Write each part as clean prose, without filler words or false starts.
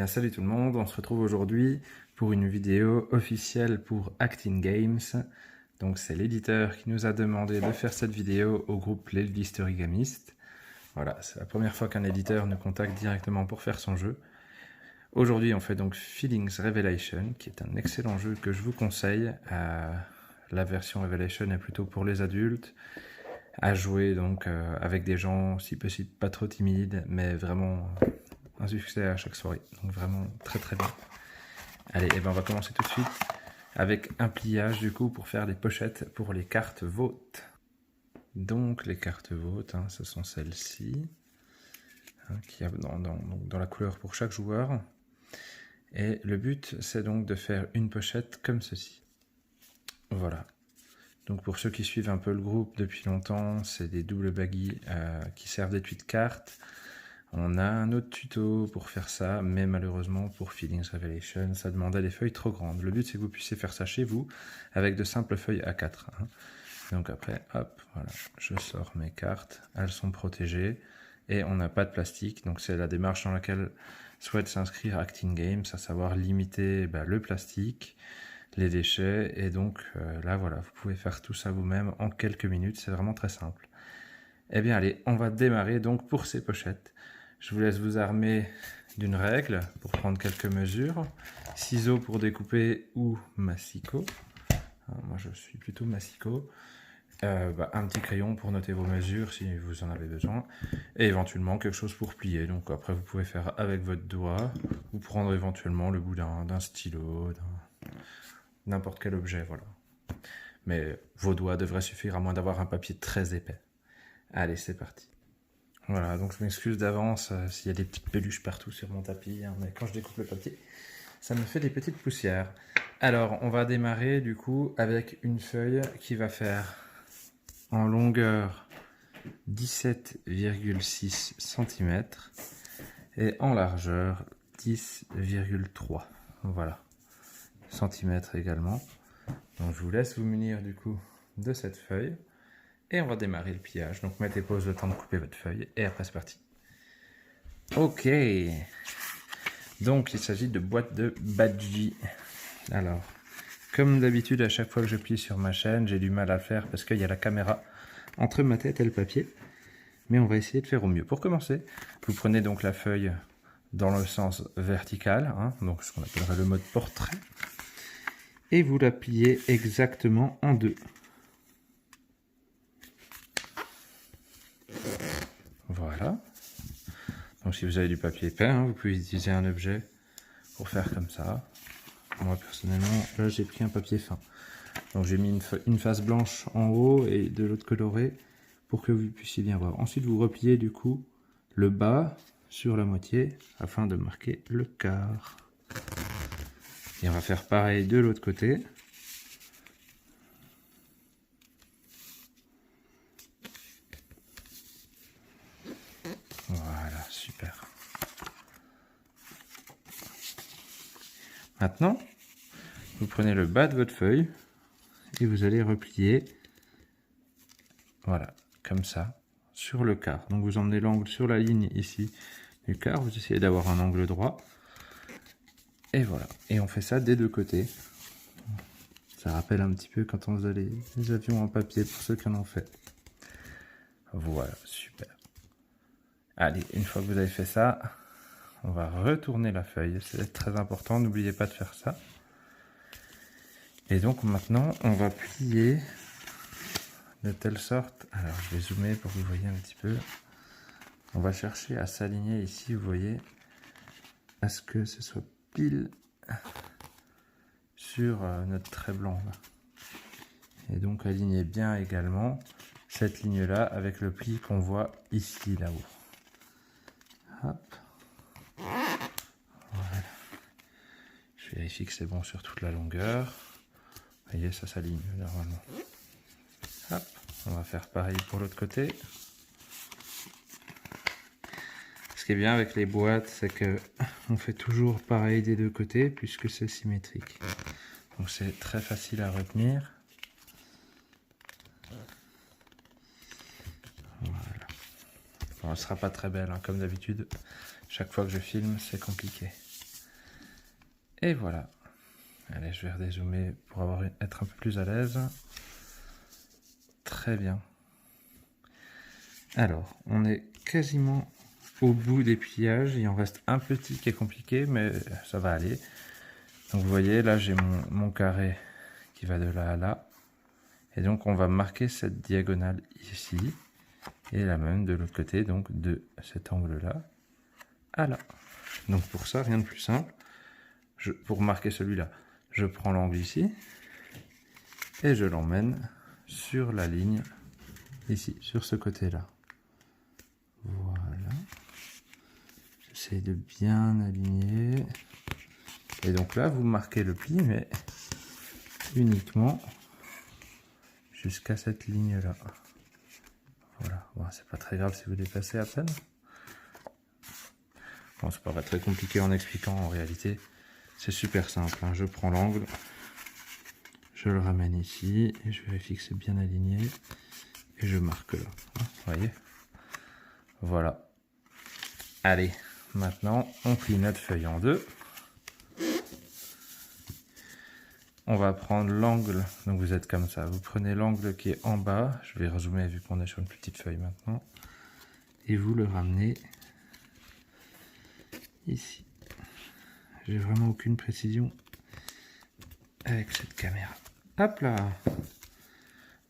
Salut tout le monde, on se retrouve aujourd'hui pour une vidéo officielle pour Acting Games. Donc c'est l'éditeur qui nous a demandé de faire cette vidéo au groupe Playlist Origamiste. Voilà, c'est la première fois qu'un éditeur nous contacte directement pour faire son jeu. Aujourd'hui on fait donc Feelings Revelation, qui est un excellent jeu que je vous conseille. La version Revelation est plutôt pour les adultes, à jouer donc avec des gens si possible pas trop timides, mais vraiment un succès à chaque soirée, donc vraiment très très bien. Allez, et ben on va commencer tout de suite avec un pliage du coup pour faire des pochettes pour les cartes votes. Donc les cartes votes, ce sont celles-ci, qui y a dans la couleur pour chaque joueur. Et le but c'est donc de faire une pochette comme ceci. Voilà. Donc pour ceux qui suivent un peu le groupe depuis longtemps, c'est des doubles baggies qui servent d'étui de cartes. On a un autre tuto pour faire ça, mais malheureusement pour Feelings Revelation, ça demandait des feuilles trop grandes. Le but c'est que vous puissiez faire ça chez vous avec de simples feuilles A4. Donc après, hop, voilà, je sors mes cartes, elles sont protégées et on n'a pas de plastique. Donc c'est la démarche dans laquelle souhaite s'inscrire Acting Games, à savoir limiter le plastique, les déchets, et donc là voilà, vous pouvez faire tout ça vous-même en quelques minutes, c'est vraiment très simple. Eh bien allez, on va démarrer donc pour ces pochettes. Je vous laisse vous armer d'une règle pour prendre quelques mesures, ciseaux pour découper ou massicot. Moi je suis plutôt massicot. Un petit crayon pour noter vos mesures si vous en avez besoin, et éventuellement quelque chose pour plier. Donc après vous pouvez faire avec votre doigt, ou prendre éventuellement le bout d'un stylo, n'importe quel objet, voilà. Mais vos doigts devraient suffire à moins d'avoir un papier très épais. Allez, c'est parti. Voilà, donc je m'excuse d'avance s'il y a des petites peluches partout sur mon tapis, mais quand je découpe le papier, ça me fait des petites poussières. Alors, on va démarrer du coup avec une feuille qui va faire en longueur 17,6 cm et en largeur 10,3. Voilà, centimètres également. Donc je vous laisse vous munir du coup de cette feuille. Et on va démarrer le pliage. Donc mettez pause le temps de couper votre feuille. Et après c'est parti. Ok. Donc il s'agit de boîtes de Badgie. Alors, comme d'habitude, à chaque fois que je plie sur ma chaîne, j'ai du mal à le faire parce qu'il y a la caméra entre ma tête et le papier. Mais on va essayer de faire au mieux. Pour commencer, vous prenez donc la feuille dans le sens vertical, donc ce qu'on appellerait le mode portrait. Et vous la pliez exactement en deux. Voilà. Donc si vous avez du papier peint, vous pouvez utiliser un objet pour faire comme ça. Moi personnellement, là j'ai pris un papier fin. Donc j'ai mis une face blanche en haut et de l'autre coloré pour que vous puissiez bien voir. Ensuite vous repliez du coup le bas sur la moitié afin de marquer le quart. Et on va faire pareil de l'autre côté. Voilà, super. Maintenant, vous prenez le bas de votre feuille et vous allez replier, voilà, comme ça, sur le quart. Donc vous emmenez l'angle sur la ligne ici du quart, vous essayez d'avoir un angle droit. Et voilà, et on fait ça des deux côtés. Ça rappelle un petit peu quand on faisait les avions en papier, pour ceux qui en ont fait. Voilà, super. Allez, une fois que vous avez fait ça, on va retourner la feuille. C'est très important, n'oubliez pas de faire ça. Et donc maintenant, on va plier de telle sorte... Alors, je vais zoomer pour que vous voyez un petit peu. On va chercher à s'aligner ici, vous voyez, à ce que ce soit pile sur notre trait blanc là. Et donc aligner bien également cette ligne là avec le pli qu'on voit ici là-haut. Hop. Voilà. Je vérifie que c'est bon sur toute la longueur. Vous voyez, ça s'aligne normalement. Hop. On va faire pareil pour l'autre côté. Ce qui est bien avec les boîtes, c'est que on fait toujours pareil des deux côtés puisque c'est symétrique. Donc c'est très facile à retenir. Voilà. Bon, elle ne sera pas très belle, comme d'habitude. Chaque fois que je filme, c'est compliqué. Et voilà. Allez, je vais redézoomer pour être un peu plus à l'aise. Très bien. Alors, on est quasiment au bout des pliages. Il en reste un petit qui est compliqué, mais ça va aller. Donc vous voyez, là j'ai mon carré qui va de là à là. Et donc on va marquer cette diagonale ici. Et la même de l'autre côté, donc de cet angle-là à là. Donc pour ça, rien de plus simple. Pour marquer celui-là, je prends l'angle ici. Et je l'emmène sur la ligne ici, sur ce côté-là. Voilà. J'essaie de bien aligner. Et donc là, vous marquez le pli, mais uniquement jusqu'à cette ligne-là. Voilà. Bon, c'est pas très grave si vous dépassez à peine. Bon, c'est pas très compliqué en expliquant en réalité. C'est super simple. Hein. Je prends l'angle, je le ramène ici, et je vérifie que c'est bien aligné. Et je marque là. Vous voyez? Voilà. Allez, maintenant, on plie notre feuille en deux. On va prendre l'angle, donc vous êtes comme ça, vous prenez l'angle qui est en bas, je vais rezoomer vu qu'on est sur une petite feuille maintenant, et vous le ramenez ici. J'ai vraiment aucune précision avec cette caméra. Hop là!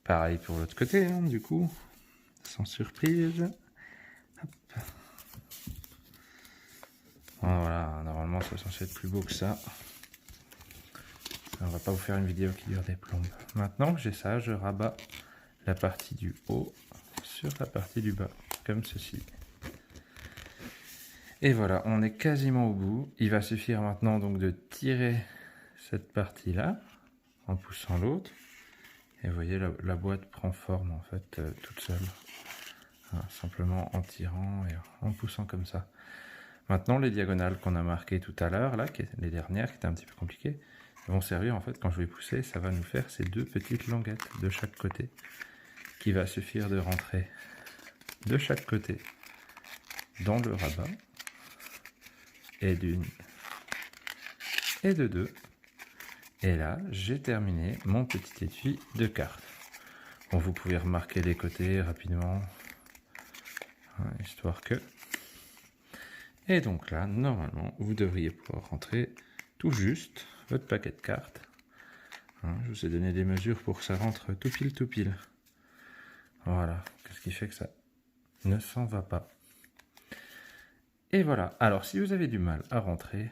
Pareil pour l'autre côté, hein, du coup, sans surprise. Hop. Voilà, normalement c'est censé être plus beau que ça. On va pas vous faire une vidéo qui dure des plombes. Maintenant que j'ai ça, je rabats la partie du haut sur la partie du bas, comme ceci. Et voilà, on est quasiment au bout. Il va suffire maintenant donc de tirer cette partie-là en poussant l'autre. Et vous voyez, la boîte prend forme en fait toute seule. Hein, simplement en tirant et en poussant comme ça. Maintenant, les diagonales qu'on a marquées tout à l'heure, là, les dernières qui étaient un petit peu compliquées, vont servir en fait quand je vais pousser, ça va nous faire ces deux petites languettes de chaque côté qui va suffire de rentrer de chaque côté dans le rabat et d'une et de deux. Et là, j'ai terminé mon petit étui de cartes. Bon, vous pouvez remarquer les côtés rapidement, hein, histoire que... Et donc là, normalement, vous devriez pouvoir rentrer tout juste votre paquet de cartes. Hein, je vous ai donné des mesures pour que ça rentre tout pile, tout pile. Voilà, ce qui fait que ça ne s'en va pas. Et voilà, alors si vous avez du mal à rentrer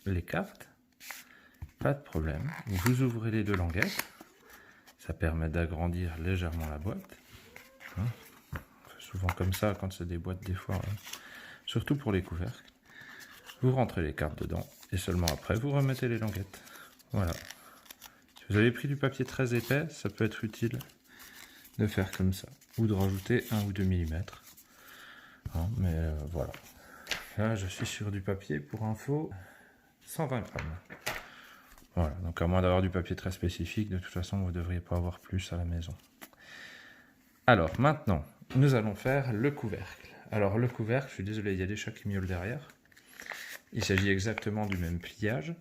les cartes, pas de problème. Vous ouvrez les deux languettes. Ça permet d'agrandir légèrement la boîte. Hein, on fait souvent comme ça quand c'est des boîtes des fois, hein, surtout pour les couvercles. Vous rentrez les cartes dedans et seulement après vous remettez les languettes. Voilà. Si vous avez pris du papier très épais, ça peut être utile de faire comme ça. Ou de rajouter 1 ou 2 mm. Hein, mais voilà. Là, je suis sur du papier, pour info, 120 grammes. Voilà, donc à moins d'avoir du papier très spécifique, de toute façon, vous ne devriez pas avoir plus à la maison. Alors, maintenant, nous allons faire le couvercle. Alors, le couvercle, je suis désolé, il y a des chats qui miaulent derrière. Il s'agit exactement du même pliage.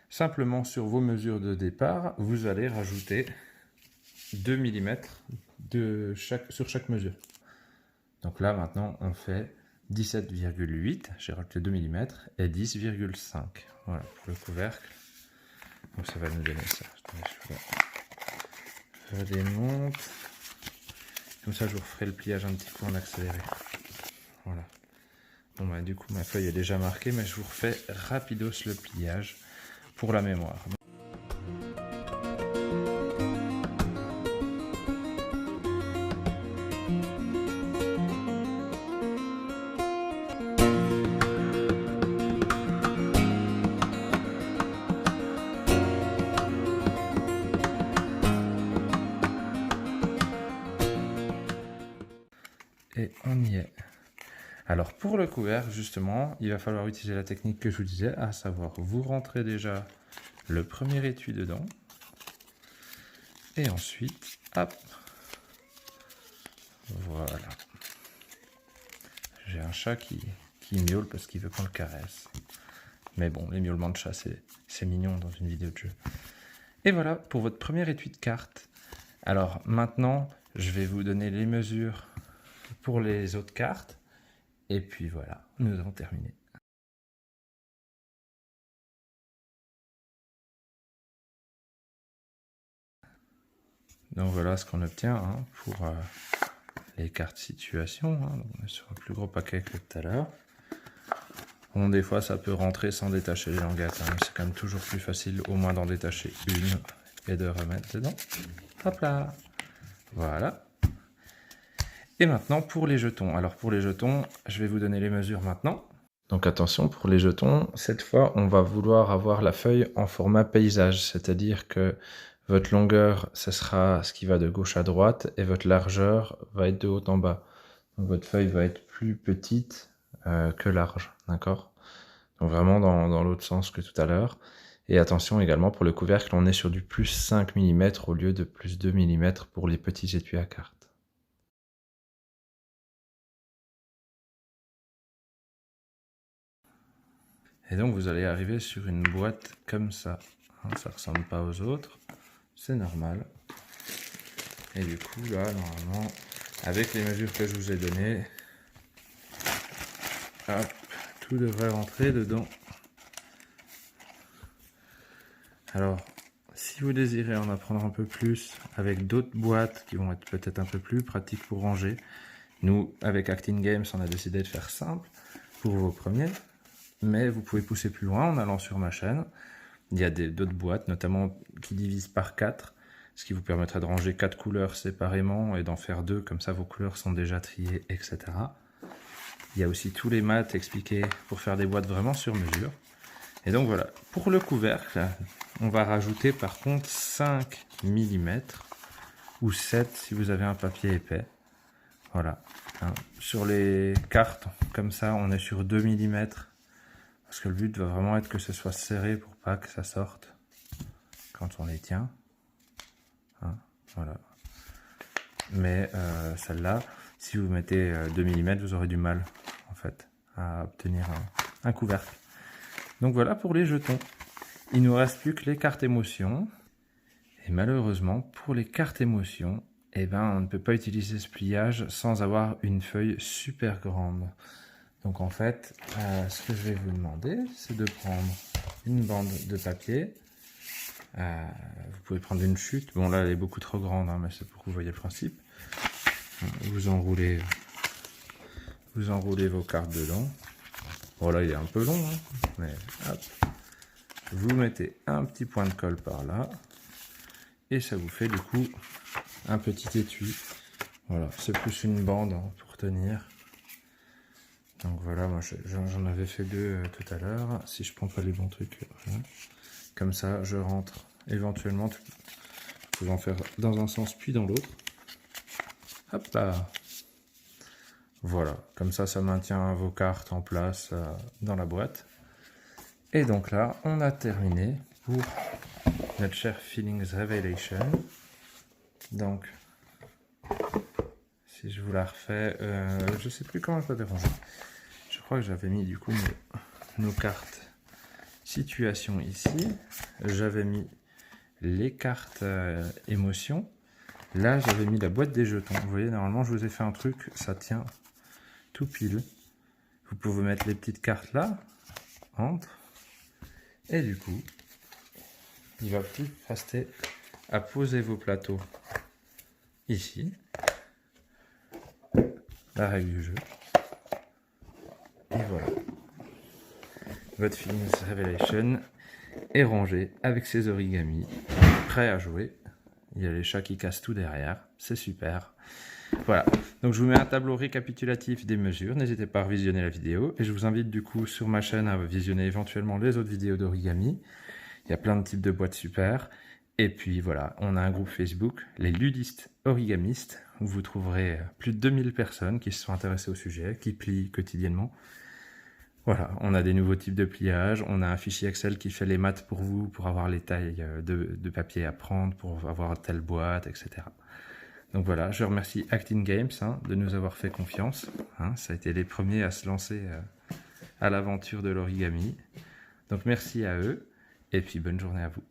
Simplement, sur vos mesures de départ, vous allez rajouter 2 mm sur chaque mesure. Donc là, maintenant, on fait 17,8, j'ai rajouté 2 mm, et 10,5. Voilà, pour le couvercle. Donc ça va nous donner ça. Je redémonte. Comme ça, je vous referai le pliage un petit peu en accéléré. Voilà. Bon, bah, du coup, ma feuille est déjà marquée, mais je vous refais rapidos le pliage pour la mémoire. Et on y est. Alors pour le couvercle, justement, il va falloir utiliser la technique que je vous disais, à savoir vous rentrez déjà le premier étui dedans, et ensuite, hop, voilà. J'ai un chat qui miaule parce qu'il veut qu'on le caresse. Mais bon, les miaulements de chat, c'est mignon dans une vidéo de jeu. Et voilà pour votre premier étui de cartes. Alors maintenant, je vais vous donner les mesures pour les autres cartes. Et puis voilà, nous avons terminé. Donc voilà ce qu'on obtient hein, pour les cartes situation. Hein. On est sur un plus gros paquet que tout à l'heure. Bon, des fois ça peut rentrer sans détacher les languettes. Hein, c'est quand même toujours plus facile au moins d'en détacher une et de remettre dedans. Hop là. Voilà. Et maintenant pour les jetons. Alors pour les jetons, je vais vous donner les mesures maintenant. Donc attention pour les jetons, cette fois on va vouloir avoir la feuille en format paysage, c'est-à-dire que votre longueur, ce sera ce qui va de gauche à droite et votre largeur va être de haut en bas. Donc votre feuille va être plus petite que large, d'accord? Donc vraiment dans l'autre sens que tout à l'heure. Et attention également pour le couvercle, on est sur du plus 5 mm au lieu de plus 2 mm pour les petits étuis à cartes. Et donc vous allez arriver sur une boîte comme ça. Ça ressemble pas aux autres, c'est normal. Et du coup là, normalement, avec les mesures que je vous ai données, hop, tout devrait rentrer dedans. Alors, si vous désirez en apprendre un peu plus avec d'autres boîtes qui vont être peut-être un peu plus pratiques pour ranger, nous, avec Acting Games, on a décidé de faire simple pour vos premiers. Mais vous pouvez pousser plus loin en allant sur ma chaîne. Il y a d'autres boîtes, notamment qui divisent par 4, ce qui vous permettrait de ranger 4 couleurs séparément et d'en faire 2, comme ça vos couleurs sont déjà triées, etc. Il y a aussi tous les maths expliqués pour faire des boîtes vraiment sur mesure. Et donc voilà, pour le couvercle, on va rajouter par contre 5 mm ou 7 si vous avez un papier épais. Voilà. Sur les cartes, comme ça, on est sur 2 mm. Parce que le but va vraiment être que ce soit serré pour pas que ça sorte quand on les tient. Hein, voilà. Mais celle-là, si vous mettez 2 mm, vous aurez du mal en fait à obtenir un couvercle. Donc voilà pour les jetons. Il nous reste plus que les cartes émotions. Et malheureusement, pour les cartes émotions, eh ben, on ne peut pas utiliser ce pliage sans avoir une feuille super grande. Donc en fait, ce que je vais vous demander, c'est de prendre une bande de papier. Vous pouvez prendre une chute. Bon là, elle est beaucoup trop grande, hein, mais c'est pour que vous voyez le principe. Vous enroulez vos cartes dedans. Bon là, il est un peu long, hein, mais hop. Vous mettez un petit point de colle par là. Et ça vous fait du coup un petit étui. Voilà, c'est plus une bande hein, pour tenir. Donc voilà, moi j'en avais fait 2 tout à l'heure. Si je prends pas les bons trucs, voilà. Comme ça je rentre éventuellement. Vous pouvez en faire dans un sens puis dans l'autre. Hop là. Voilà, comme ça ça maintient vos cartes en place dans la boîte. Et donc là, on a terminé pour notre cher Feelings Revelation. Donc, si je vous la refais, je sais plus comment je vais déranger. Je crois que j'avais mis du coup nos cartes situation ici. J'avais mis les cartes émotions. Là, j'avais mis la boîte des jetons. Vous voyez, normalement, je vous ai fait un truc, ça tient tout pile. Vous pouvez mettre les petites cartes là, entre. Et du coup, il va plus rester à poser vos plateaux ici. La règle du jeu. Et voilà. Votre Feelings Revelation est rangé avec ses origamis, prêt à jouer. Il y a les chats qui cassent tout derrière, c'est super. Voilà, donc je vous mets un tableau récapitulatif des mesures, n'hésitez pas à revisionner la vidéo. Et je vous invite du coup sur ma chaîne à visionner éventuellement les autres vidéos d'origami. Il y a plein de types de boîtes super. Et puis voilà, on a un groupe Facebook, les ludistes origamistes, où vous trouverez plus de 2000 personnes qui se sont intéressées au sujet, qui plient quotidiennement. Voilà, on a des nouveaux types de pliage, on a un fichier Excel qui fait les maths pour vous, pour avoir les tailles de papier à prendre, pour avoir telle boîte, etc. Donc voilà, je remercie Acting Games de nous avoir fait confiance. Ça a été les premiers à se lancer à l'aventure de l'origami. Donc merci à eux, et puis bonne journée à vous.